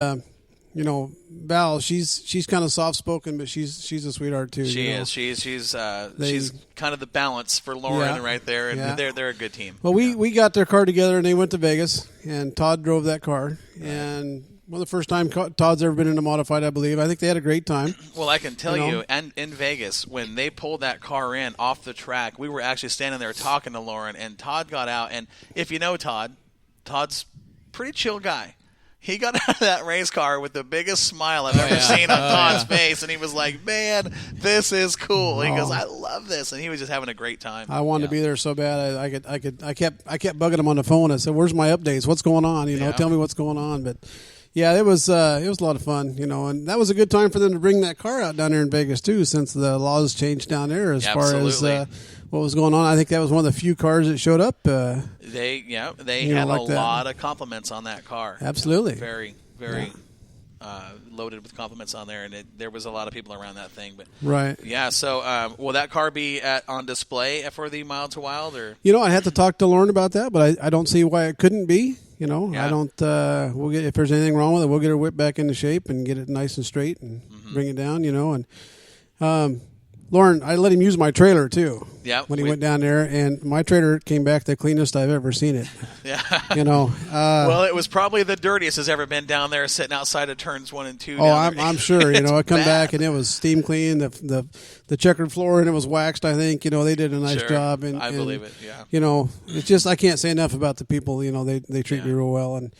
Val, she's kind of soft spoken, but she's a sweetheart too. She is. She's kind of the balance for Lauren right there, and they're a good team. Well, we got their car together and they went to Vegas, and Todd drove that car, and the first time Todd's ever been in a modified, I believe. I think they had a great time. Well, I can tell you, and in Vegas, when they pulled that car in off the track, we were actually standing there talking to Lauren, and Todd got out, and if you know Todd's a pretty chill guy. He got out of that race car with the biggest smile I've ever seen on Todd's face, and he was like, "Man, this is cool." He goes, "I love this," and he was just having a great time. I wanted to be there so bad. I kept bugging him on the phone. I said, "Where's my updates? What's going on? Tell me what's going on." But yeah, it was a lot of fun, and that was a good time for them to bring that car out down there in Vegas too, since the laws changed down there as far as what was going on. I think that was one of the few cars that showed up. They had a lot of compliments on that car. Absolutely, very, very loaded with compliments on there, and there was a lot of people around that thing. But right, yeah. So will that car be on display for the Mild to Wild, or I had to talk to Lauren about that, but I don't see why it couldn't be. I don't. We'll get if there's anything wrong with it, we'll get her whip back into shape and get it nice and straight and bring it down. And Lauren, I let him use my trailer too. Yeah. When he went down there, and my trailer came back the cleanest I've ever seen it. Yeah. Well, it was probably the dirtiest has ever been down there, sitting outside of turns 1 and 2. Oh, I'm sure. I come back and it was steam clean. The checkered floor, and it was waxed. I think they did a nice job. And I believe it. Yeah. It's just I can't say enough about the people. They treat me real well. And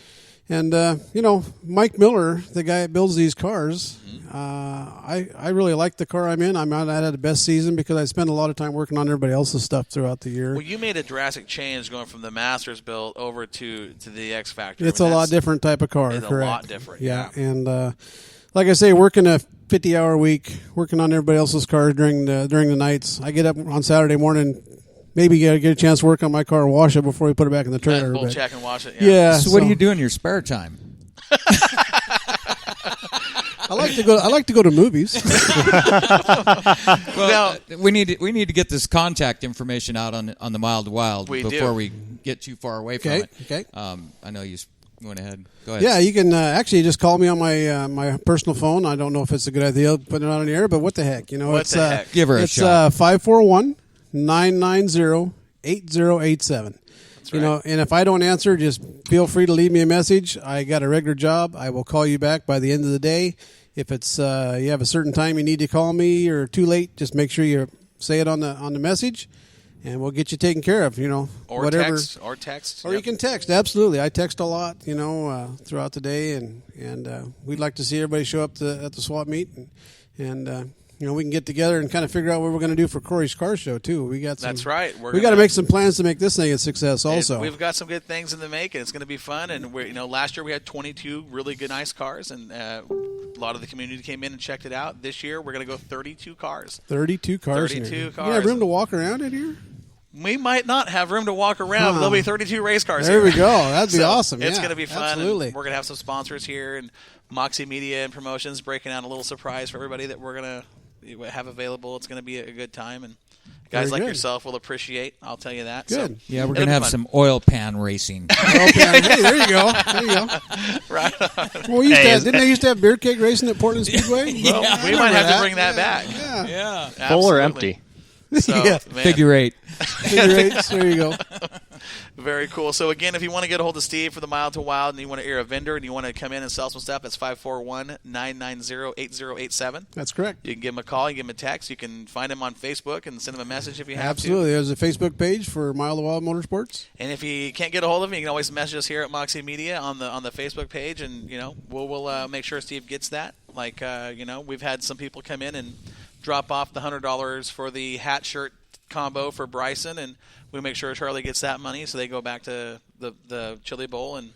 Mike Miller, the guy that builds these cars, I really like the car I'm in. I had the best season because I spent a lot of time working on everybody else's stuff throughout the year. Well, you made a drastic change going from the Masters build over to the X Factor. It's a lot different type of car. It's correct. A lot different. Yeah. And like I say, working a 50-hour week, working on everybody else's cars during the nights. I get up on Saturday morning. Maybe get a chance to work on my car and wash it before we put it back in the trailer. Full check and wash it. Yeah. So what do you do in your spare time? I like to go to movies. Well, we need to get this contact information out on the Mild to Wild before we get too far away from it. Okay. I know you went ahead. Go ahead. Yeah, you can actually just call me on my my personal phone. I don't know if it's a good idea putting it on the air, but what the heck, What the heck? Give her a shot. It's 541-990-8087. That's right. And if I don't answer, just feel free to leave me a message. I got a regular job. I will call you back by the end of the day. If it's you have a certain time you need to call me or too late, just make sure you say it on the message, and we'll get you taken care of. Or whatever. Text. Or you can text. Absolutely, I text a lot. Throughout the day, and we'd like to see everybody show up at the swap meet, and we can get together and kind of figure out what we're going to do for Corey's Car Show too. We got That's right. We got to make some plans to make this thing a success. Also, we've got some good things in the making. It's going to be fun. And last year we had 22 really good, nice cars, and a lot of the community came in and checked it out. This year we're going to go 32 cars. 32 cars. 32 cars. You have room to walk around in here? We might not have room to walk around, but there'll be 32 race cars there here. we go. That'd be awesome. It's going to be fun. Absolutely. And we're going to have some sponsors here, and Moxie Media and Promotions breaking out a little surprise for everybody that we're going to have available. It's going to be a good time, and guys like yourself will appreciate. I'll tell you that. Good. So, yeah, we're going to have some oil pan racing. Hey, there you go. Right on. Well, didn't they used to have beer keg racing at Portland Speedway? Well, we might have to bring that back. Yeah. Full or empty? So, Yeah. man. Figure eight. There you go. Very cool. So, again, if you want to get a hold of Steve for the Mild to Wild and you want to a vendor and you want to come in and sell some stuff, it's 541-990-8087. That's correct. You can give him a call, you can give him a text. You can find him on Facebook and send him a message if you have Absolutely. There's a Facebook page for Mile to Wild Motorsports. And if you can't get a hold of him, you can always message us here at Moxie Media on the Facebook page, and we'll make sure Steve gets that. Like we've had some people come in and drop off the $100 for the hat shirt combo for Bryson, and we make sure Charlie gets that money, so they go back to the Chili Bowl, and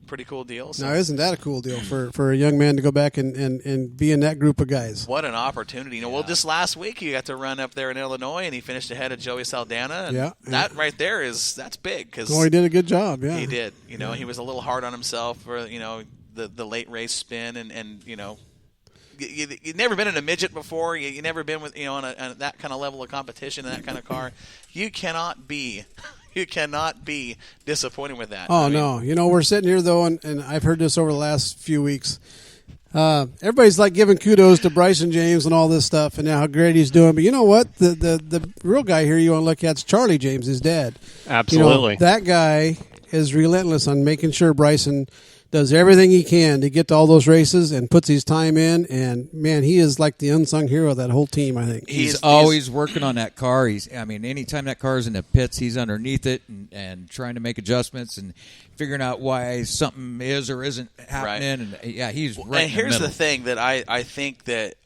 pretty cool deal. So. Now, isn't that a cool deal for a young man to go back and be in that group of guys? What an opportunity. Well, just last week he got to run up there in Illinois, and he finished ahead of Joey Saldana. And that right there that's big. Well, he did a good job, yeah. He did. He was a little hard on himself for, the late race spin, and you've never been in a midget before. You've never been with on that kind of level of competition in that kind of car. You cannot be You cannot be disappointed with that. Oh, no. You know, we're sitting here, though, and I've heard this over the last few weeks. Everybody's like giving kudos to Bryson James and all this stuff and how great he's doing. But you know what? The real guy here you want to look at is Charlie James, his dad. Absolutely. You know, that guy is relentless on making sure Bryson does everything he can to get to all those races and puts his time in. And, man, he is like the unsung hero of that whole team, I think. He's always working on that car. Anytime that car is in the pits, he's underneath it and trying to make adjustments and figuring out why something is or isn't happening. Right. And, he's right. And here's the thing that I think that,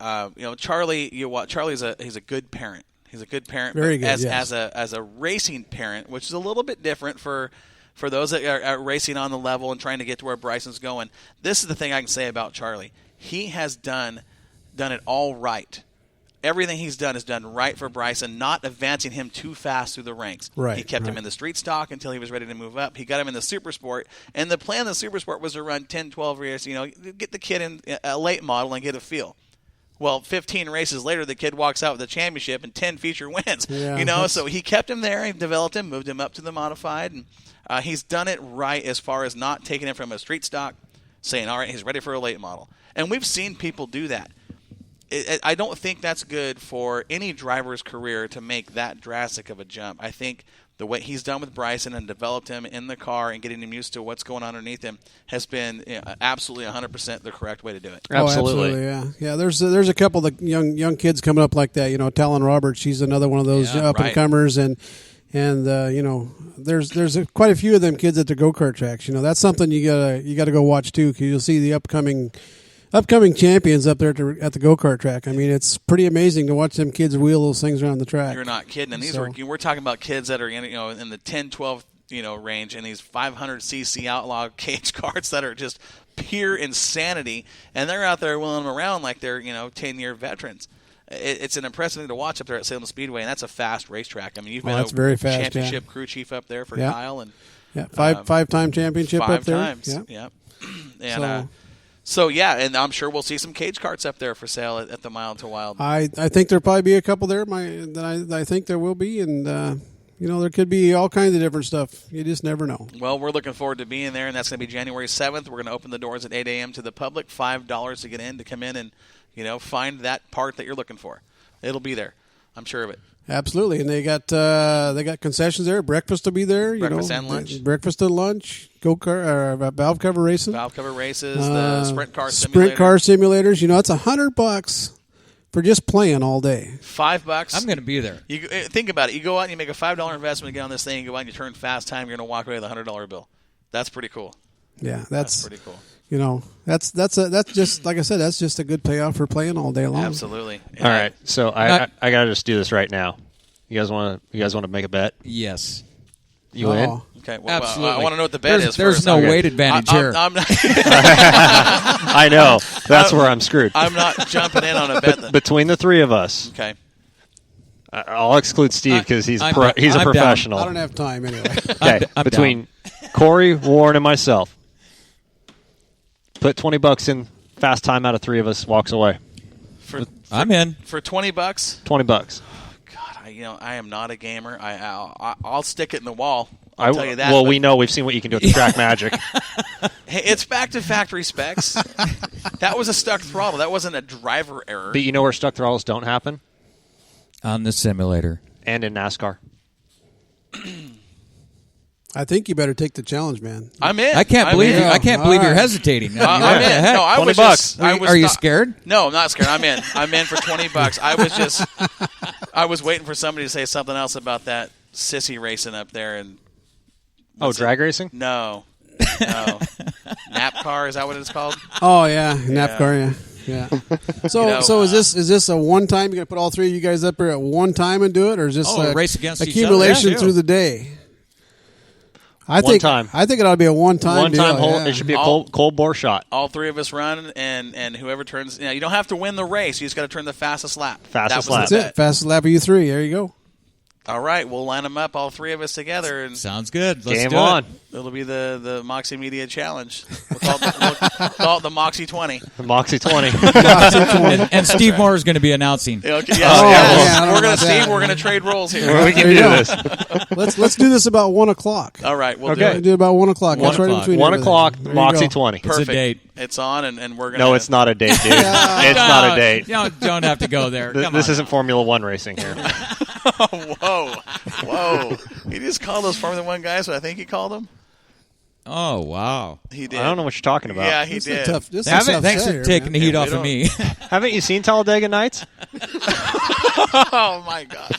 Charlie, he's a good parent. He's a good parent. Very good, as a racing parent, which is a little bit different for those that are racing on the level and trying to get to where Bryson's going. This is the thing I can say about Charlie. He has done it all right. Everything he's done is done right for Bryson, not advancing him too fast through the ranks. Right, he kept him in the street stock until he was ready to move up. He got him in the super sport, and the plan of the super sport was to run 10, 12 races, get the kid in a late model and get a feel. Well, 15 races later, the kid walks out with a championship and 10 feature wins. Yeah, so he kept him there, he developed him, moved him up to the modified, and he's done it right as far as not taking him from a street stock, saying, all right, he's ready for a late model. And we've seen people do that. I don't think that's good for any driver's career to make that drastic of a jump. I think the way he's done with Bryson and developed him in the car and getting him used to what's going on underneath him has been absolutely 100% the correct way to do it. Absolutely. Yeah. There's a couple of young kids coming up like that. Talon Roberts, she's another one of those up and comers, and there's quite a few of them kids at the go-kart tracks. That's something you gotta go watch too, because you'll see the upcoming champions up there at the go-kart track. I mean, it's pretty amazing to watch them kids wheel those things around the track. You're not kidding. And we're talking about kids that are in the 10, 12 range, and these 500cc outlaw cage carts that are just pure insanity, and they're out there wheeling them around like they're 10-year veterans. It's an impressive thing to watch up there at Salem Speedway, and that's a fast racetrack. I mean, you've been a very fast, championship crew chief up there for Kyle, and five-time championship up there. 5 times. Yeah. And and I'm sure we'll see some cage carts up there for sale at the Mile to Wild. I think there'll probably be a couple there. I think there will be, and there could be all kinds of different stuff. You just never know. Well, we're looking forward to being there, and that's going to be January 7th. We're going to open the doors at 8 a.m. to the public, $5 to get in, to come in and find that part that you're looking for. It'll be there. I'm sure of it. Absolutely, and they got concessions there. Breakfast will be there. Breakfast and lunch. Breakfast and lunch. Valve cover racing. Valve cover races. The sprint car simulator. Sprint car simulators. It's $100 for just playing all day. $5. I'm going to be there. You think about it. You go out and you make a $5 investment to get on this thing. You go out and you turn fast time. You're going to walk away with a $100 bill. That's pretty cool. Yeah, that's pretty cool. That's just like I said. That's just a good payoff for playing all day long. Absolutely. All right, so I gotta just do this right now. You guys want to make a bet? Yes. You in? Okay. Well, absolutely. I want to know what the bet is. There's first. no weight advantage here. I'm not, I know. That's where I'm screwed. I'm not jumping in on a bet. Then. Between the three of us. Okay. I'll exclude Steve because he's a I'm professional. I don't have time anyway. Okay. Between Corey, Warren, and myself. Put $20 in. Fast time out of three of us walks away. I'm in for $20. $20. God, I am not a gamer. I'll stick it in the wall. I'll tell you that. Well, we know. We've seen what you can do with the track magic. Hey, it's back to factory specs. That was a stuck throttle. That wasn't a driver error. But you know where stuck throttles don't happen? On the simulator and in NASCAR. I think you better take the challenge, man. I'm in. I can't believe you're hesitating. I'm in. No, I was $20. Are you scared? No, I'm not scared. I'm in. I'm in for $20. I was waiting for somebody to say something else about that sissy racing up there and. Drag racing? No. NAPCAR, is that what it's called? Oh yeah, NAPCAR. Yeah. So is this a one time? You gonna put all three of you guys up here at one time and do it, or is this a race against accumulation each other? through the day? I think it ought to be a one-time deal. It should be a cold bore shot. All three of us run, and whoever turns. You don't have to win the race. You just got to turn the fastest lap. That's it. Fastest lap of you three. There you go. All right, we'll line them up, all three of us together, and Sounds good. Let's Game do on. it'll be the Moxie Media Challenge. We'll call it the Moxie 20. The Moxie 20. it. And Steve Moore is going to be announcing. Okay, yes, Oh, yes. yeah, I don't know We're gonna about that. see. We're gonna trade roles here. we can There you do go. this. Let's do this about 1 o'clock. All right, we'll Okay. We'll do do it about 1 o'clock. 1 That's right in o'clock. between 1 everything. o'clock, There you Moxie go. 20. it. Perfect. It's a date. It's on, and we're gonna. No, it's not a date, dude. It's not a date. You don't have to go there. Come This on. isn't Formula One racing here. Whoa! He just called those Formula One guys. What I think he called them. Oh, wow. He did. I don't know what you're talking about. Yeah, he This did. is a tough. This is a Thanks, tough thanks set for here, taking the man. heat off we of me. Haven't you seen Talladega Nights? Oh my God!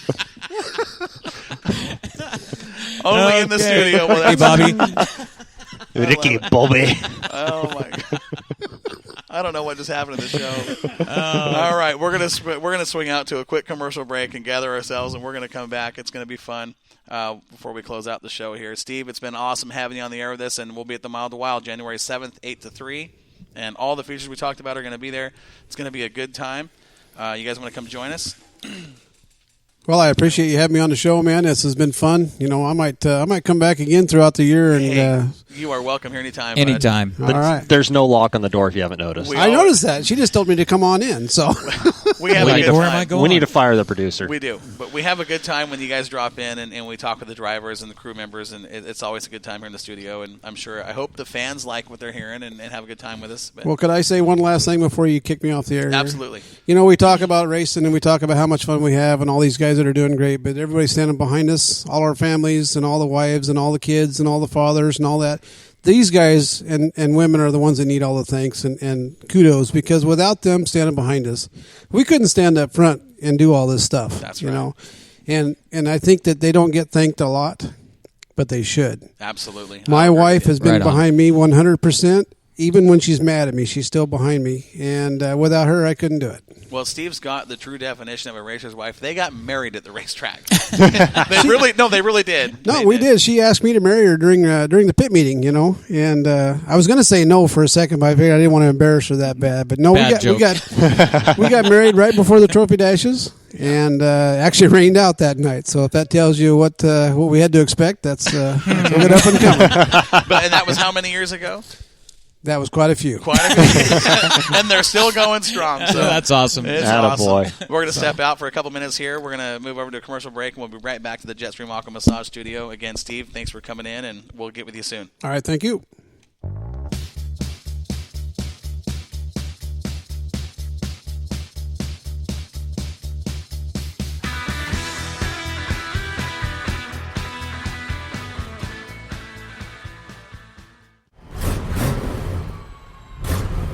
Only in the Okay. studio. Well, Hey, that's- Bobby. Ricky Bobby. Oh my God! I don't know what just happened in the show. All right, we're gonna swing out to a quick commercial break and gather ourselves, and we're gonna come back. It's gonna be fun before we close out the show here. Steve, it's been awesome having you on the air with us, and we'll be at the Mile to Wild January 7th, 8 to 3, and all the features we talked about are gonna be there. It's gonna be a good time. You guys want to come join us? Well, I appreciate you having me on the show, man. This has been fun. You know, I might come back again throughout the year. And Hey, you are welcome here anytime. bud. Anytime. all right, There's no lock on the door if you haven't noticed. We I all- noticed that. She just told me to come on in. So We have Wait, a good where time. am I going? We need to fire the producer. We do, but we have a good time when you guys drop in and we talk with the drivers and the crew members, and it's always a good time here in the studio. And I hope the fans like what they're hearing and have a good time with us. But well, could I say one last thing before you kick me off the air? here? absolutely. You know, we talk about racing and we talk about how much fun we have and all these guys that are doing great, but everybody's standing behind us, all our families and all the wives and all the kids and all the fathers and all that. These guys and women are the ones that need all the thanks and kudos, because without them standing behind us, we couldn't stand up front and do all this stuff. That's you right. know, and I think that they don't get thanked a lot, but they should. Absolutely. My I agree wife with you. has been Right on. behind me 100%. Even when she's mad at me, she's still behind me. And without her, I couldn't do it. Well, Steve's got the true definition of a racer's wife. They got married at the racetrack. They really did. No, They we did. She asked me to marry her during the pit meeting, you know. And I was going to say no for a second, but I figured I didn't want to embarrass her that bad. But no, Bad we got married right before the trophy dashes, and actually rained out that night. So if that tells you what we had to expect, that's a good up and coming. And that was how many years ago? That was quite a few. Quite a few. And they're still going strong. So That's awesome. It's Attaboy. awesome. We're going to step out for a couple minutes here. We're going to move over to a commercial break, and we'll be right back to the Jetstream Aqua Massage Studio. Again, Steve, thanks for coming in, and we'll get with you soon. All right, thank you.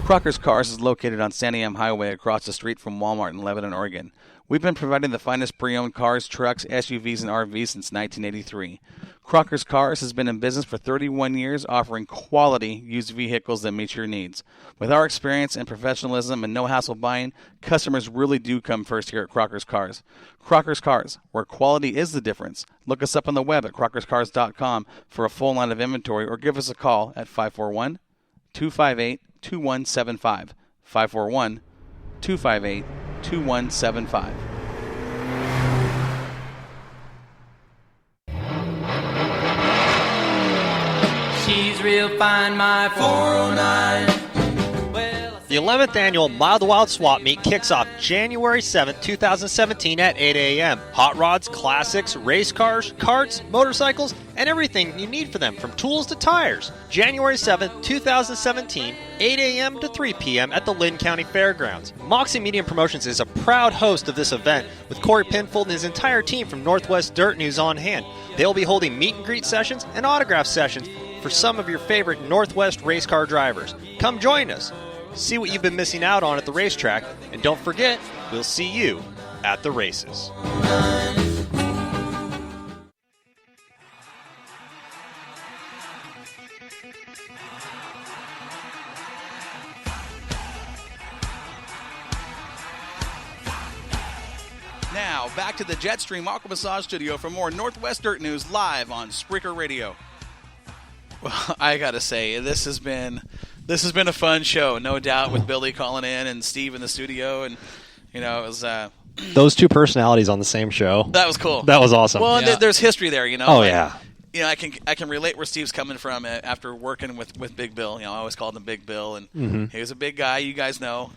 Crockers Cars is located on Santiam Highway across the street from Walmart in Lebanon, Oregon. We've been providing the finest pre-owned cars, trucks, SUVs, and RVs since 1983. Crockers Cars has been in business for 31 years, offering quality used vehicles that meet your needs. With our experience and professionalism and no-hassle buying, customers really do come first here at Crockers Cars. Crockers Cars, where quality is the difference. Look us up on the web at crockerscars.com for a full line of inventory, or give us a call at 541-258-2175. 541-258-2175. She's real fine, my 409. The 11th annual Mile to Wild Swap Meet kicks off January 7th, 2017 at 8 a.m. Hot rods, classics, race cars, karts, motorcycles, and everything you need for them, from tools to tires. January 7th, 2017, 8 a.m. to 3 p.m. at the Lynn County Fairgrounds. Moxie Medium Promotions is a proud host of this event, with Corey Penfold and his entire team from Northwest Dirt News on hand. They will be holding meet and greet sessions and autograph sessions for some of your favorite Northwest race car drivers. Come join us. See what you've been missing out on at the racetrack, and don't forget, we'll see you at the races. Now, back to the Jetstream Aqua Massage Studio for more Northwest Dirt News live on Spreaker Radio. Well, I got to say, this has been a fun show, no doubt, with Billy calling in and Steve in the studio. And, you know, it was those two personalities on the same show. That was cool. That was awesome. Well, Yeah. there's history there, you know. Oh, like, yeah. You know, I can relate where Steve's coming from after working with Big Bill. You know, I always called him Big Bill, and he was a big guy. You guys know,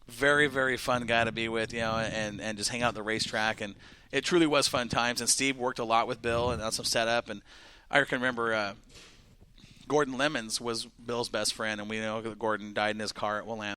very very fun guy to be with. You know, and just hang out at the racetrack, and it truly was fun times. And Steve worked a lot with Bill and on some setup. And I can remember Gordon Lemons was Bill's best friend, and we know that Gordon died in his car at Willamette.